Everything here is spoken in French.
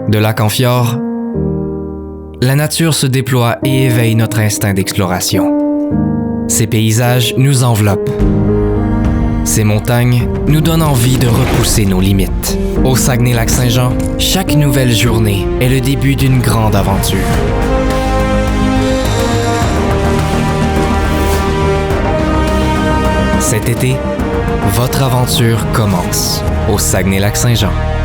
De lac en fjord, la nature se déploie et éveille notre instinct d'exploration. Ces paysages nous enveloppent. Ces montagnes nous donnent envie de repousser nos limites. Au Saguenay-Lac-Saint-Jean, chaque nouvelle journée est le début d'une grande aventure. Cet été, votre aventure commence au Saguenay-Lac-Saint-Jean.